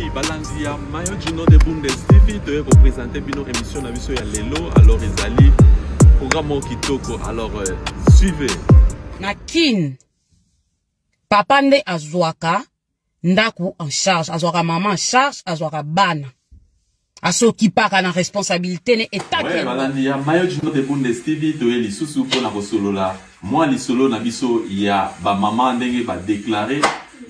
Oui, balandi ya Mayo Gino de Bundes TV de représenter bino émission na biso ya lelo. Alors ezali programme kitoko. Alors suivez. Nakin papa nde azwaka ndaku en charge, azwaka maman en charge, azwaka bana. Asokipaka na responsabilité ne état. Ouais, balandi ya Mayo Gino de Bundes TV de lisusu pona ko solola. Moi li solo na biso ya ba maman ndenge ba déclarer.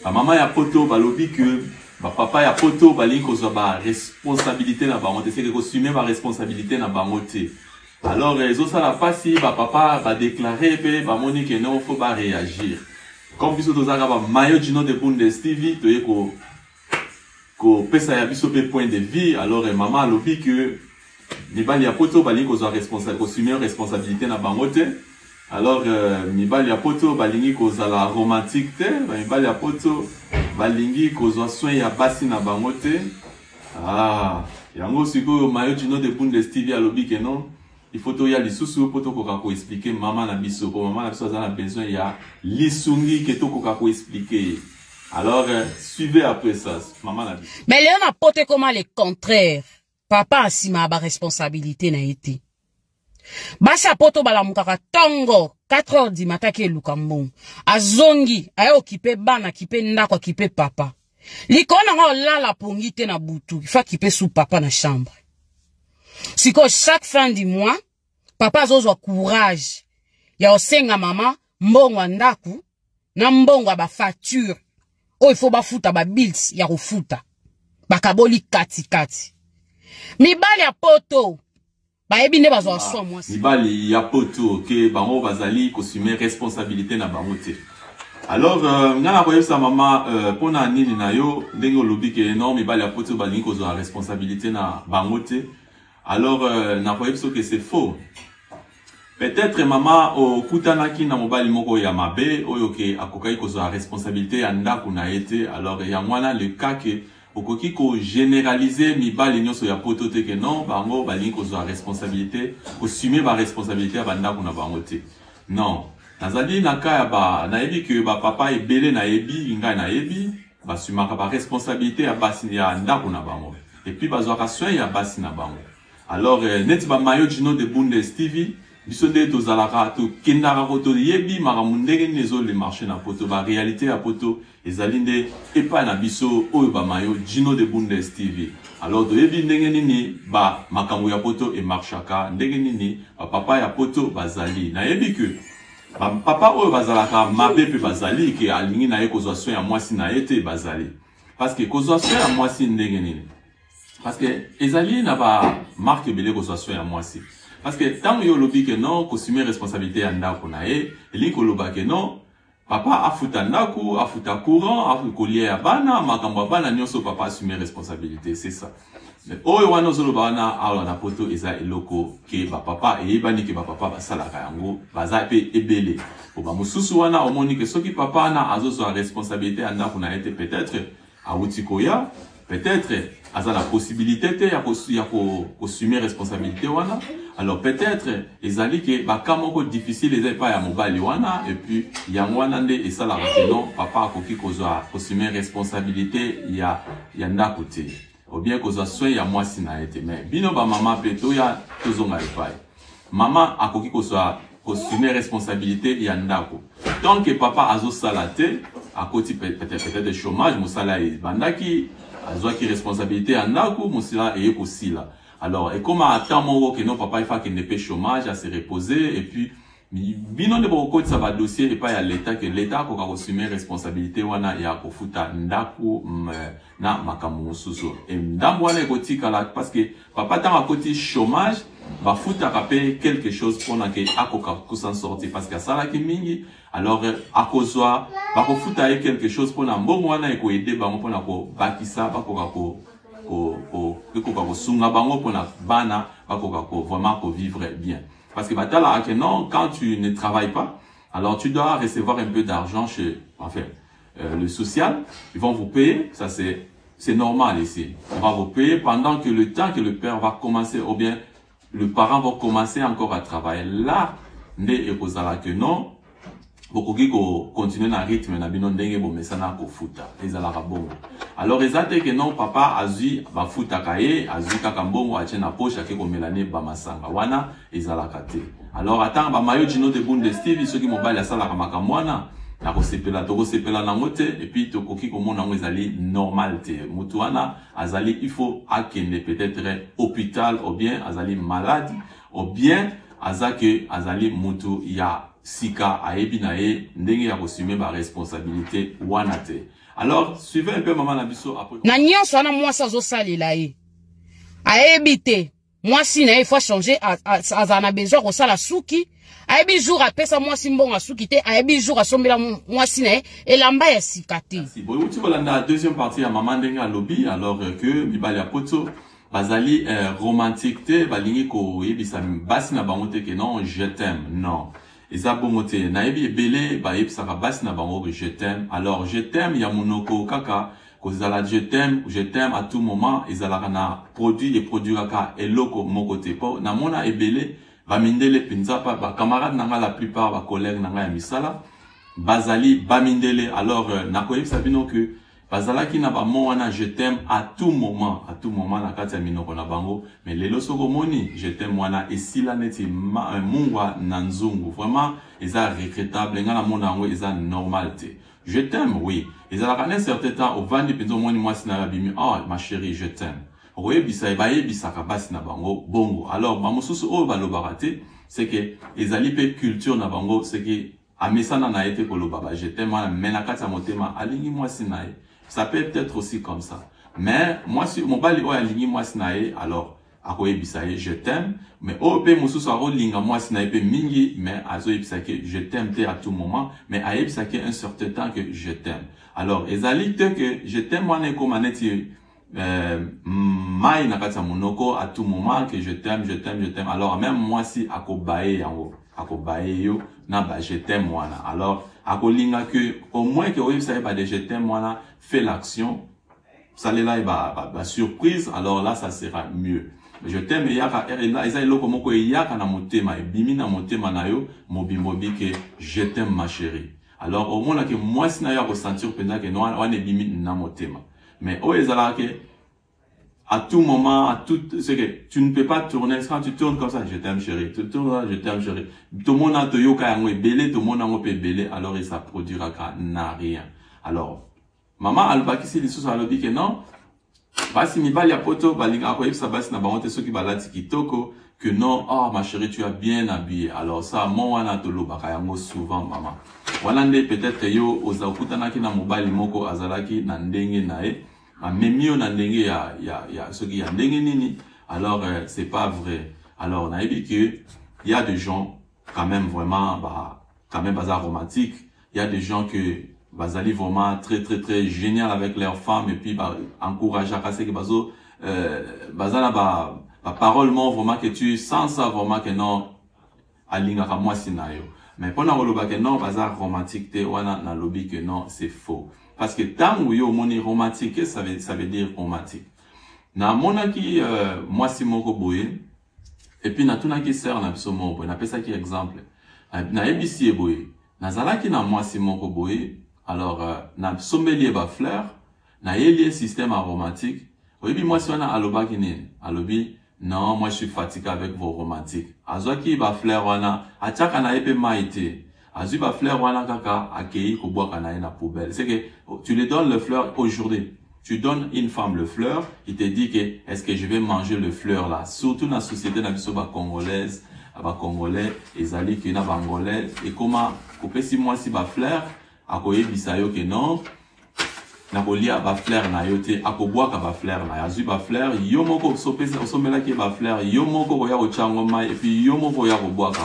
Ba maman ya poto balobi que ba papa ya poto bali kozwa ba responsabilité na bango te, c'est que assumer ba responsabilité na bango te. Alors zo sala pasi ba papa ba déclarer pe ba moni que non faut pas réagir. Comme biso tozaka ba Mayo Gino de Bundes TV toye ko pesa ya biso pe point de vie. Alors maman lobi que mibali ya poto bali kozwa responsable assumer responsabilité na bango te. Alors mibali ya poto balingi kozala romantique te, mibali ya poto balingi kozwa soin ya basi na bango te. Ah, yango siko Mayo Gino de Bundes TV alobi que non, il faut toya lisusu poto koka ko expliquer maman na biso, pour maman na biso a besoin ya lisungi que to koka ko expliquer. Alors suivez après ça, maman na biso. Mais Léon a poté comment le contraire. Papa asima ba responsabilité na été. Basa poto bala mukaka tongo 4h du matin ke lukambon azongi aye okipe bana kipe ndako kipe papa likona ngo lala pongite na butu fa kipe sous papa na chambre. Siko chaque fin du mois papa azozwa courage ya osenga mama mbongo ndaku na mbongo ba facture o il faut ba futa ba bills ya kofuta bakaboli kati mibali ya poto baebi ne bazwa so moi si mibali ya poto ke bango bazali kosumer responsabilité na bango te. Alors ngana koyeba sa mama pona nini na yo ndenge olobi ke non mibali ya poto balingi kozwa responsabilité na bango te. Alors na koyeba que c'est faux. Peut-être maman o kutanaki na mobali moko ya mabe oyo ke akokai kozwa responsabilité ya ndako na ete. Alors ya mwana le cas que okoki ko généraliser mibali nyonso ya poto te ke non bango balingi kozwa responsabilité assumer ba responsabilité ya bandako na bango te. Non, nazali na ka ya ba nayebi que ba papa ebele na yebi ngai na yebi basumaka ba responsabilité ya basi ya ndako na bango et puis bazwaka soin ya basi na bango. Alors neti ba Mayo Gino de Bundes TV biso nde tozalaka to kendaka ko to yebi makambo ndenge nezo le marché na poto ba réalité ya poto ezali nde epa na biso oyo ba Mayo Gino de Bundes TV. Alors to yebi ndenge nini ba makambo ya poto e marchaka ndenge nini ba papa ya poto bazali na yebi que ba papa oyo bazalaka mabe pe bazali ke alingi na ye kozwa soin ya mwasi na ete bazali parce que kozwa soin ya mwasi ndenge nini parce que ezali na ba marque belé kozwa soin ya mwasi. Parce que tant yo lobi que non, consumer responsabilité ya ndako na ye, eli ko loba que non, papa afuta ndako, afuta courant, afuta collier ya bana, makambo bana nyonso papa assumer responsabilité, c'est ça. Mais oyo wana zo loba na ala na poto eza eloko ke ba papa e bani ke ba papa basala ka yango, baza pe ebele. Po ba mususu wana omoni que soki papa na azozo responsabilité ya ndako na ete peut-être awuti koya, peut-être aza la possibilité te ya assumer responsabilité wana. Alors peut-être ezali ke bakamoko difficile ezali pa ya mobali wana et puis yango wana nde esala non papa akoki kozwa assumer responsabilité ya ndako te ou bien kozwa soin ya mwasi na ete. Mais bino ba mama peto ya tozonga epai mama akoki kozwa assumer responsabilité ya ndako tant que papa azosala te akoti peut-être chômage mosala e bandaki azwaki responsabilité ya ndako mosala e kosila. Alors, et comme à temps mon que non papa il faut qu'il ne paie chômage à se reposer et puis bino de beaucoup ça va dossier et pas à l'état que l'état ko ka assumer responsabilité wana ya ko futa ndako na makamu susu et ndambo wana ko tikala parce que papa tant à côté chômage va futa ka payer quelque chose pour na que akoka ko s'en sortir parce que ça la ki mingi. Alors à cause va ko futa quelque chose pour na mbongo wana e ko aider ba pour na ko bakisa ba ko sunga bango pour na bana vraiment vivre bien parce que batala que non quand tu ne travailles pas alors tu dois recevoir un peu d'argent chez enfin le social ils vont vous payer ça c'est normal ici on va vous payer pendant que le temps que le père va commencer ou bien le parent va commencer encore à travailler là ne ekozala que non bokoki ko continuer na rythme na bino ndenge bomesana ko futa ezalaka bongo. Alors ezate que non papa azui ba futa kaye azui kaka mbongo ache na poche ake ko melane ba masanga wana ezalaka te. Alors attends ba mayo jino de Bundesliga soki mobali asalaka makamwana na ko sepela to ko sepela na ngote et puis to koki ko mona ngo ezali normal te. Mutu wana azali il faut akende peut-être hôpital ou bien azali malade ou bien azake azali mutu ya sika ayebi na ye ndenge ya kosume ba responsabilité wana te. Alors suivez un peu maman na biso après na nyonso wana mwasi azosalela ye ayebi te mwasi na ye faut changer azana besoin kosala suki ayebi jour apesa mwasi mbongo suki te ayebi jour asombela mwasi na ye elamba ya sika te. Boy uti kolanda deuxième partie ya maman ndenge alobi alors que mibali ya poto bazali romantique te balingi ko yebisa basi na bango te que non je t'aime non. Eza bongote na yebi ebele ba yebisaka basi na bango que je t'aime. Alors je t'aime ya monoko kaka kozala je t'aime à tout moment ezalaka na produit et produiraka eloko moko te po na mona ebele ba mindele pinza pa ba camarade nanga la plupart ba collègues nanga ya misala bazali ba mindele. Alors na koyebisa bino que bazalaki na ba mo wana je t'aime à tout moment na kati ya minoko na bango mais lelo soko moni je t'aime wana esila neti mungwa na nzungu vraiment eza regrettable ngana mona ngo eza normal te. Je t'aime oui ezalaka na certain temps au vandi penzo moni mwasi na bimi ah ma chérie je t'aime oyebisa bayebisaka basi na bango bongo. Alors ba mosusu o balobaka te c'est que ezali pe culture na bango c'est que amesana na ete koloba ba je t'aime wana mena kati ya motema alingi mwasi na ye. Ça peut être aussi comme ça. Mais moi, si mon bali o alingi moi sinae, alors akoyebisa ye je t'aime. Mais o pe mususu aro linga moi sinae pe mingi, mais azo yebisa ke je t'aime te à tout moment, mais ayebisa ke un certain temps que je t'aime. Alors ezali te que je t'aime wana ko maneti mai na kati ya monoko à tout moment que je t'aime. Alors même moi si akobaye yango, akobaye yo na ba je t'aime wana. Alors akolinga que au moins que oui ça ba de je t'aime wana fait l'action ça là ba surprise alors là ça sera mieux. Je t'aime yaka eza eloko moko yaka na motema ebimi na motema na yo mobimbobi que je t'aime ma chérie. Alors au moins que moi si na yo ressentir pendant que no wana ebimi na motema mais o ezala que à tout moment, à tout, c'est que tu ne peux pas tourner, quand tu tournes comme ça, je t'aime chérie, tu tournes là, je t'aime chérie. Tout le monde a tout yoka yango belé, tout le monde a ngopé belé, alors il ça produira n'a rien. Alors, maman albaki si les sous alobi que non, basi mibali ya poto, balinga akoyib sa basi na bangote ceux qui balati kitoko, que non, oh ma chérie, tu as bien habillé. Alors ça, moi wana tolo baka yango souvent maman. Walande peut-être yo ozakuta ki na mobali moko azalaki na ndenge nae. Memio na ndenge ya ce qui ya ndenge nini alors c'est pas vrai. Alors on a dit que il y a des gens quand même vraiment quand même bazar romantique, il y a des gens que bazali vraiment très génial avec leurs femmes et puis encourage à casser que bazo bazana parole vraiment que tu sens ça vraiment que non alinga ka moi sinayo mais pendant le que non bazar romantique te wana na lobby que non c'est faux. Parce que tant où yo moni romantique, ça veut dire romantique. Na mona ki moi si moko boye et puis na tuna ki sert na biso moko na pesa ki exemple. Na ebisi boye. Na zalaki na moi si moko boye. Alors na sommelier ba fleur, na yeli système aromatique. Oyebi moi si wana aloba ki nini? Alobi non, moi je suis fatigué avec vos romantiques. Azwaki ba fleur wana ataka na epe maite. Azuba fleur wana kaka akei koboaka na na poubelle. C'est que tu lui donnes le fleur aujourd'hui. Tu donnes une femme le fleur, il te dit que est-ce que je vais manger le fleur là. Surtout dans la société na biso ba congolaise, ba congolais, ezali ki na bangolais et comment couper si moi si ba fleur akoyebisa yo que non. Na kolia ba fleur na yote akoboaka ba fleur na azuba fleur yo moko sopesa osomela ki ba fleur yo moko ya ochango mai et puis yo moko ya koboaka.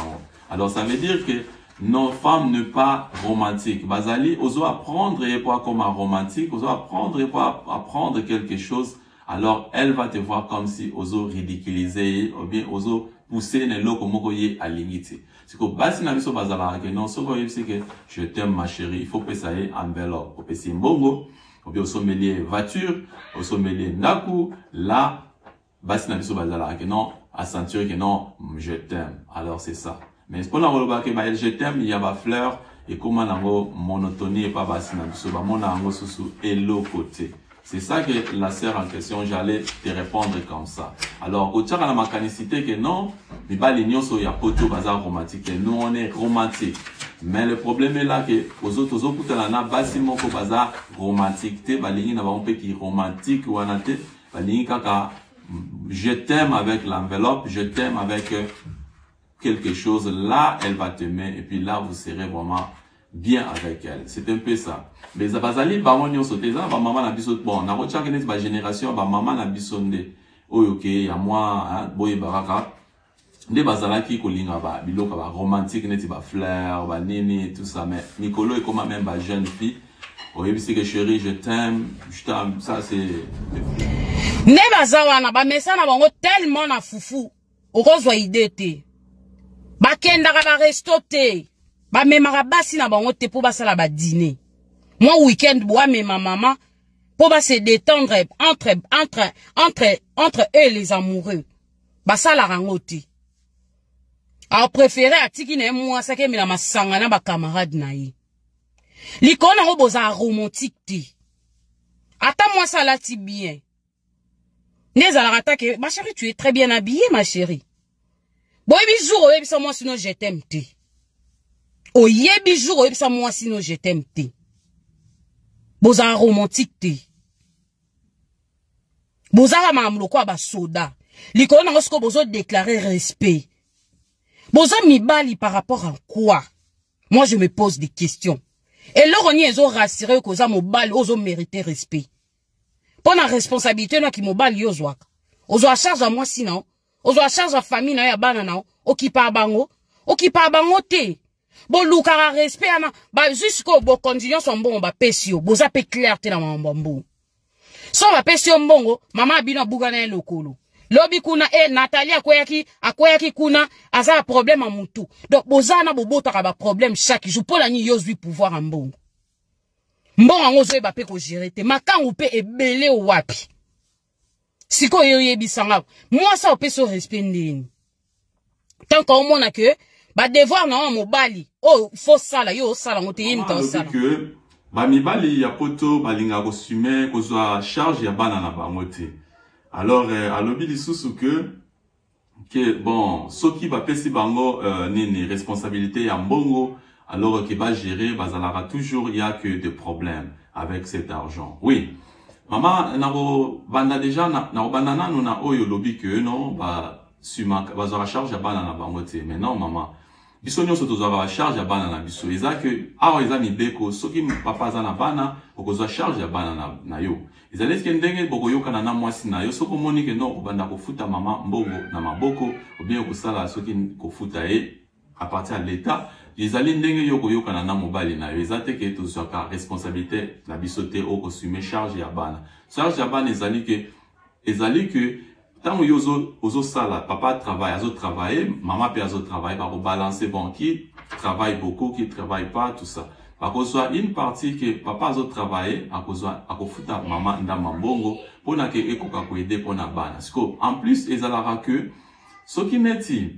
Alors ça veut dire que nos femmes ne pas romantiques. Bazali, oso apprendre et pas comme un romantique, oso apprendre et pas apprendre quelque chose. Alors, elle va te voir comme si oso ridiculiser ou bien oso pousser ne lo comme koye à limite. C'est que basi na biso bazala que non, so koye c'est que je t'aime ma chérie. Il faut que ça ait enveloppe. Au pesi mbongo, ou bien au sommelier voiture, au sommelier naku, là, basi na biso bazala que non, à sentir que non, je t'aime. Alors c'est ça. Mais pour la relever que je t'aime, il y a ma fleur et comment nango monotonie et pas basi na biso ba mona nango susu et l'autre côté. C'est ça que la sœur en question, j'allais te répondre comme ça. Alors, au tchak la mécanicité que non, mais pas les nyonso ya poto bazar romantique, nous on est romantique. Mais le problème est là que aux autres na basi moko bazar romantique te balingi na ba on peut qui romantique ou anate balingi kaka je t'aime avec l'enveloppe, je t'aime avec quelque chose, là elle va t'aimer et puis là vous serez vraiment bien avec elle. C'est un peu ça. Mais ça bazali bango nyonso te za ba maman na biso bon na ko tchaka net ba génération ba maman na biso nde oyoke ya moi boye baraka nde bazalaki kolinga ba biloka ba romantique neti ba fleurs ba nini tout ça mais Nicolo est comme même ba jeune fille oyebisi que chérie je t'aime ça c'est ne bazawana ba mesa na bango tellement na fufu okozwa idée te bakendaka ba resto te ba memaka basi na bango te po basala ba dîner moi week-end boa mema maman po ba se détendre entre eux les amoureux basala rango te. Alors préféré atiki na moi ça ke mina masanga na ba camarade na ye. Likona ngo boza romantique ti. Ata moi ça la ti bien. Nezala ratake ma chérie tu es très bien habillée ma chérie. Boy bijou oyebi sa moi sinon je t'aime te. Oyebi jour oyebi sa moi sinon je t'aime te. Boza romantique te. Boza mamlo kwa ba soda. Likona ngo sko bozo déclarer respect. Boza mibali par rapport à quoi? Moi, je me pose des questions. Et là, on y est rassuré que ça mobile, ozo mériter respect. Pour la responsabilité, na qui mobile yo zwak. Ozo a charge à moi sinon. Ozo a charge à famille na ya banana. Okipa bango te. Bon loukara respect ana. Ba jusqu'au bon condition son bon ba pesio. Boza pe clarté na mambambo. So ba pesio mbongo, mama bina bugana lokolo. Lobi kuna Nathalie akweyaki kuna aza problème à mutu. Donc bozana bobota ka ba problème chaque jour pour la ni yozui pouvoir en mbongo. Mbongo ngozo ba pe ko gérer te makangu pe ebele wapi. Siko yoyebi sanga. Moi ça opé so respect ndeni. Tant qu'on mona que ba devoir na mobali. Oh faut ça là yo ça là ngote yimta ça. Que ba mibali ya poto balinga ko sumer ko zo charge ya bana na bangote. Alors, à l'objet du sous que bon, ce qui va passer bango ni responsabilité à mbongo, alors qui va gérer, bazalara toujours il y a que des problèmes avec cet argent. Oui, maman, nabo banda déjà nabo banana nous na oyo lobby que non ba suma bazara charge à banana bangote, mais non maman. Biso nyonso tozwa charge ya bana na biso eza que awa eza mibeko soki papa za na bana okozwa charge ya bana na yo ezali ke ndenge bokoyoka na mwasi na yo soko moni ke non obanda kofuta mama mbongo na maboko ou bien okosala soki kofuta e à partir de l'état ezali ndenge yo koyoka na mobali na yo ezate ke tozwa ka responsabilité na biso te okosume charge ya bana ezali que tant que ozo sala, papa travaille, maman peut travailler, par balancer bon qui travaille beaucoup, qui travaille pas, tout ça. Par contre, soit une partie que papa a travaillé, à cause maman dans mambongo, pour na que ekoka ko aider pour na bana. En plus, ezalara que ce qui neti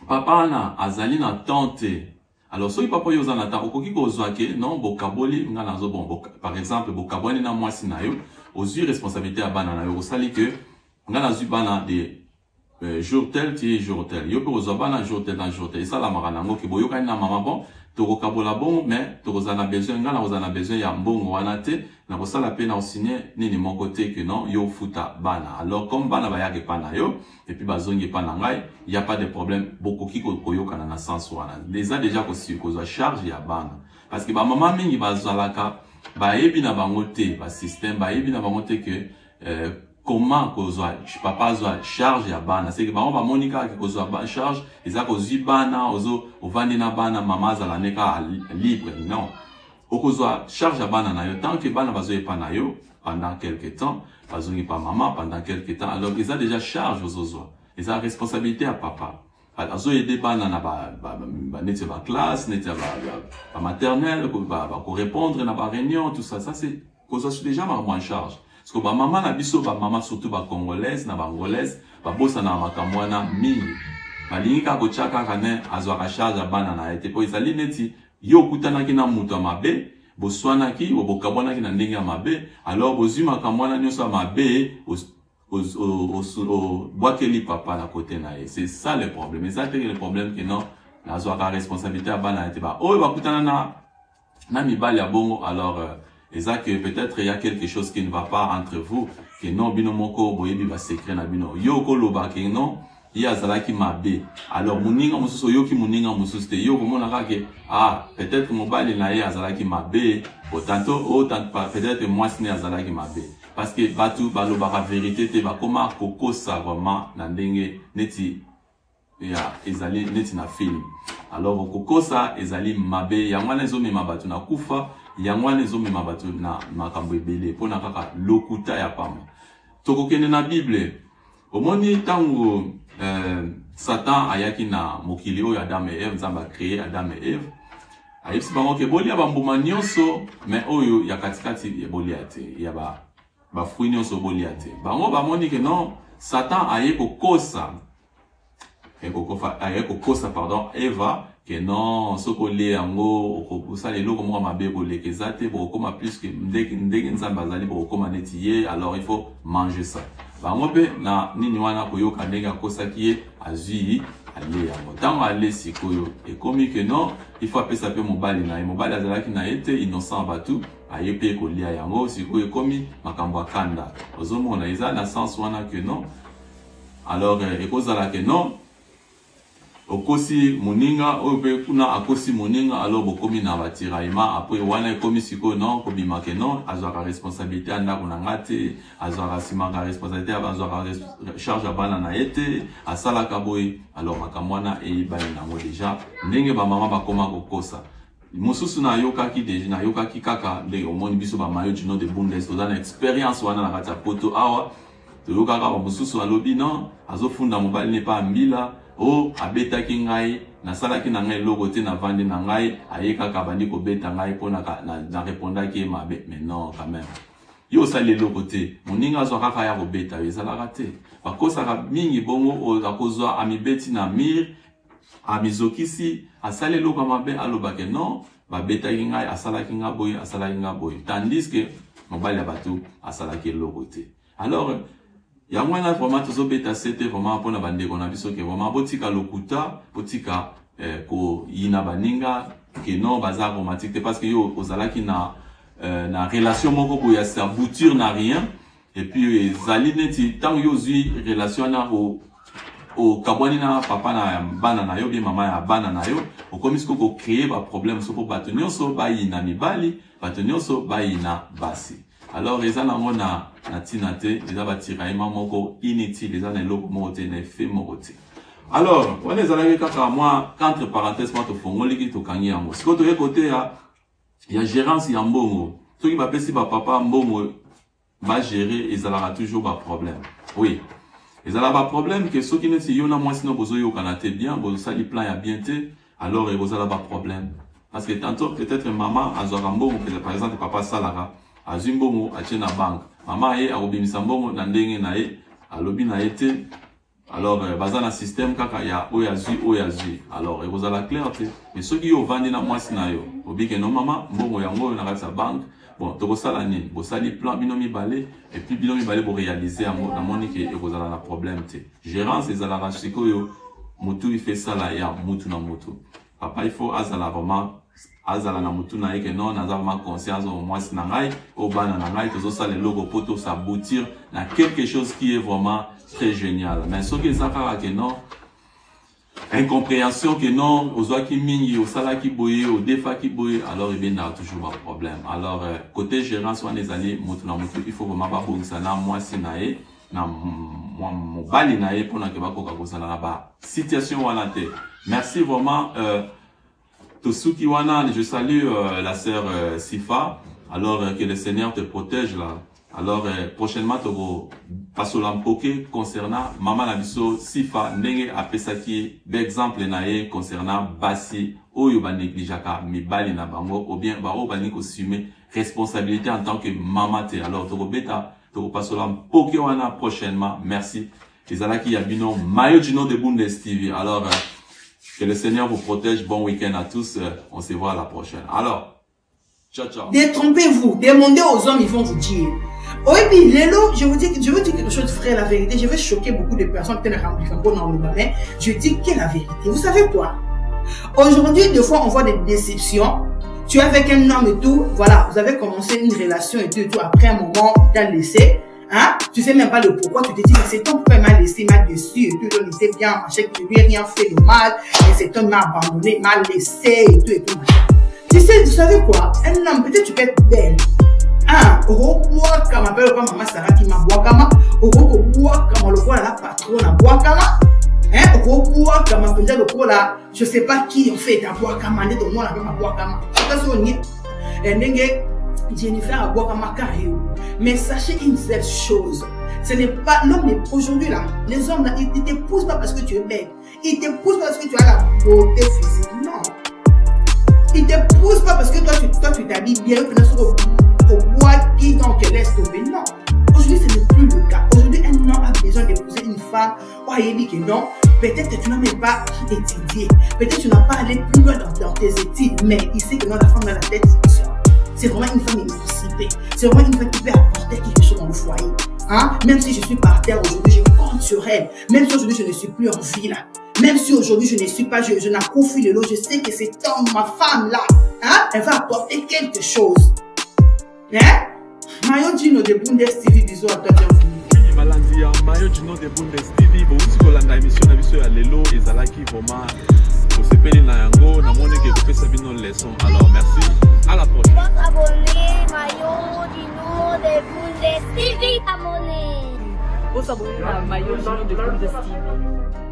papa na azali na tante. Alors, so papa yo zana ta okoki ko zwake non bokaboli ngana zo bon par exemple bokaboni na mwasi na yo, ozu responsabilité à bana na yo, sali que on a bana de jour tel ti jour tel yo ko zo bana jour tel dans jour tel ça la marana ngo ke boyo ka na mama bon to ko kabola bon mais to ko zana besoin ngana ko zana besoin ya mbongo wana te na ko sala pe na signer nini mon côté que non yo futa bana alors comme bana ba yake pana yo et puis bazongi pana ngai il y a pas de problème beaucoup ki ko yo kana na sens wana déjà ko si ko zo charge ya bana parce que ba mama mingi bazalaka ba yebi na bango te ba système ba yebi na bango te que comment papa zoa charge ya bana c'est que ba monika ko zoa charge eza ko bana ozo ovandi na bana mama za la neka libre non okozwa charge ya bana na yo tant que bana bazo epa na yo pendant quelque temps bazongi pa maman pendant quelque temps alors ils a déjà charge ozozo ils a responsabilité à papa azo aider bana na ba neti ba classe neti ba maternelle ko répondre na ba réunion tout ça c'est kozo déjà en charge. Parce que ba maman na biso ba maman surtout ba congolaise na ba angolaise ba bossa na makamwana mingi balingi ka ko chaka kana azwa ka charge bana na ete po izali neti yo kutanaki na mutu ya mabe boswanaki bokabwanaki na ndenge ya mabe alors bozwi makambo wana nyonso ya mabe bwakeli papa na côté na ye. C'est ça le problème. Et ça c'est le problème que non nazwaka responsabilité ya bana ete ba oyo bakutana na mibali ya bongo alors et ça que peut-être il y a quelque chose qui ne va pas entre vous que non bino moko boyebi ba secret na bino yo ko loba ke non ya zalaki mabe alors muninga mususu yoki muninga mususu te yo komona kake peut-être mobali na ye azalaki mabe autant peut-être moi sine azalaki mabe parce que batu baloba la vérité te bakoma kokosa vraiment na ndenge neti ya ezali neti na film alors kokosa ezali mabe yangwana ezomema batu na kufa yangwana ezomema batu na makambo ebele pona kaka lokuta ya pamba tokokende na Bible omoni tango Satan ayaki na mokili oyo Adam et Eve nzamba créé Adam et Eve ayebisi bango ke bolia bambuma nyonso mais oyo ya katikati ebolia te ya ba fruit nyonso bolia te bango bamoni ke non Satan aye kokosa pardon Eva que non soko le yango okobusa lelo ko mo mabe ko lekeza te bokoma plus que ndenge nzamba azali bokoma netiye alors il faut manger ça bango pe na nini wana koyoka ndenge akosaki ye azui ale yango tango ale sikoyo ekomi que non il faut apesa pe mobali na ye mobali azalaki na ete innocent batu aye pe kolia yango sikoyo ekomi makambo akanda ozomona eza na sens wana que non alors ekozala que non okosi moninga obe kuna akosi moninga alors bokomi na batiraima après wana ekomi siko non kobima ke non azwaka responsabilité anda kuna ngate azwaka simanga responsabilité azwaka charge abana na ete asalaka boy alors makamwana e bali nango déjà ndenge ba mama bakoma kokosa mususu na yokaki deja na yokaki kaka ndenge omoni biso ba mayo du nom de Bundes tozana expérience wana na kata poto awa toyokaka ba mususu alobi non azofunda mobali ne pa mbila abetaki ngai nasalaki na ngai logo te na vandi na ngai ayeka ka bandi ko beta ngai pona na répondaki mabe mais non quand même yo sali logo te moninga zo kaka ya ko beta ezalaka te bakosa ka mingi bongo akozwa amibeti na mir amizokisi asali logo mabe alobake non ba betaki ngai asalaki nga boy tandis que mobali abatu asalaki logo te alors yangwana vraiment tozobeta c'était vraiment pona bandeko na biso ke vraiment botika lokuta botika ko yina baninga ke non bazar romantique parce que yo ozalaki na relation moko boya s'aboutir na rien et puis zali neti tant yo zui relation na o kabwani na papa na bana na yo bi mama ya bana na yo okomisko ko créer ba problème so po batonyo so ba yina mibali batonyo so ba yina basi alors les gens na tinate les abatiraima moko inutile les gens loko moté na fait moté alors on les allait kaka moi entre parenthèses moi to fongoli ki to kangi yango siko to côté ya gérance ya mbongo to ki ba pesi ba papa mbongo ba gérer ils aura toujours ba problème oui ils aura ba problème que ceux qui ne si yo na moi sinon bozo yo kanate bien bozo sali plan ya bien te alors ils aura ba problème parce que tantôt peut-être maman azora mbongo par exemple papa salara azimbongo achena bank mama ye akobimisa mbongo na ndenge na ye alobi na ete alors bazana système kaka ya oyazui alors ekozala clair te mais soki yo vandi na mwasi na yo obike no mama mbongo yango na kati ya bank bon tokosala nini bosali plan bino mibale et puis bino mibale bo réaliser yango na moni ke ekozala na problème te gérance ezalaka sikoyo mutu il fait ça là ya mutu na mutu papa il faut azala vraiment azala na mutu na yeke non naza vraiment conscience au moins na ngai au bana na ngai tozo sala logo poto s'aboutir na quelque chose qui est vraiment très génial mais ce que ça kaka que non incompréhension que non ozwa ki mingi au sala ki boye au defa ki boye alors il y a toujours un problème alors côté gérance on les allés mutu na mutu il faut vraiment pas bongisa na moi sinae na mobali na ye pona ke bakoka kosala na ba situation wana te merci vraiment Tosuki wana, je salue la sœur Sifa. Alors que le Seigneur te protège là. Alors prochainement tu passo lampoke concernant maman nabiso Sifa ndenge apesaki d'exemple nae concernant basi oyo ba négligaka mibali na bango ou bien ba o bani ko assumer responsabilité en tant que maman te. Alors to beta to passo lampoke wana prochainement. Merci. Ezalaki yabino mayo du nom de Bundes TV. Alors Que le Seigneur vous protège. Bon week-end à tous. On se voit à la prochaine. Alors, ciao, ciao. Détrompez-vous. Demandez aux hommes, ils vont vous dire. Oui, puis Lélo, je veux dire quelque chose de vrai, la vérité. Je vais choquer beaucoup de personnes qui ne bon dans le mais je dis que la vérité. Vous savez quoi? Aujourd'hui, des fois, on voit des déceptions. Tu es avec un homme et tout, voilà, vous avez commencé une relation et tout, après un moment, il t'a laissé, hein, tu sais même pas le pourquoi, tu te dis, c'est ton père m'a laissé, m'a déçu et tout, il était bien, machin, que je lui ai rien fait de mal, et cet homme m'a abandonné, m'a laissé et tout, machin. Tu sais, vous savez quoi, un homme, peut-être tu peux être belle, hein, Oroboa Kama, appelle comme maman Sarah qui m'a bois Kama, Oroboa Kama, le roi la patronne à bois Kama. Hein, Oroboa Kama, peut-être le roi là, je sais pas qui en fait, à bois Kama, n'est de moi la même à bois Kama. Jennifer a boire à mais sachez une seule chose, ce n'est pas l'homme aujourd'hui là, les hommes là, ils ne t'épousent pas parce que tu es belle, ils t'épousent parce que tu as la beauté physique, non. Ils t'épousent pas parce que toi tu t'habilles bien, au bois qui donc te laisse tomber, non. Aujourd'hui ce n'est plus le cas. Aujourd'hui un homme a besoin d'épouser une femme, il dit que non. Peut-être que tu n'as même pas étudié. Peut-être que tu n'as pas allé plus loin dans tes études. Mais il sait que non, la femme a la tête. C'est vraiment une femme émancipée. C'est vraiment une femme qui peut apporter quelque chose dans le foyer. Hein? Même si je suis par terre aujourd'hui, je compte sur elle. Même si aujourd'hui je ne suis plus en vie là. Même si aujourd'hui je ne suis pas, je n'accouche le lot, je sais que cet homme, ma femme là, hein, elle va apporter quelque chose. Hein? Mayo Gino de Bundes TV, bisous à toi, bienvenue. Malandia, Mayo Gino de Bundes TV, vous avez la émission de Bissou à Lelo, et Zalaki vraiment, vous s'appelez Nayango, na moni que vous faites ça bien leçon. Alors merci, à la prochaine. Abonnez, Mayo Gino de Bundes TV, abonnez. Vous abonnez à Mayo Gino de Bundes TV.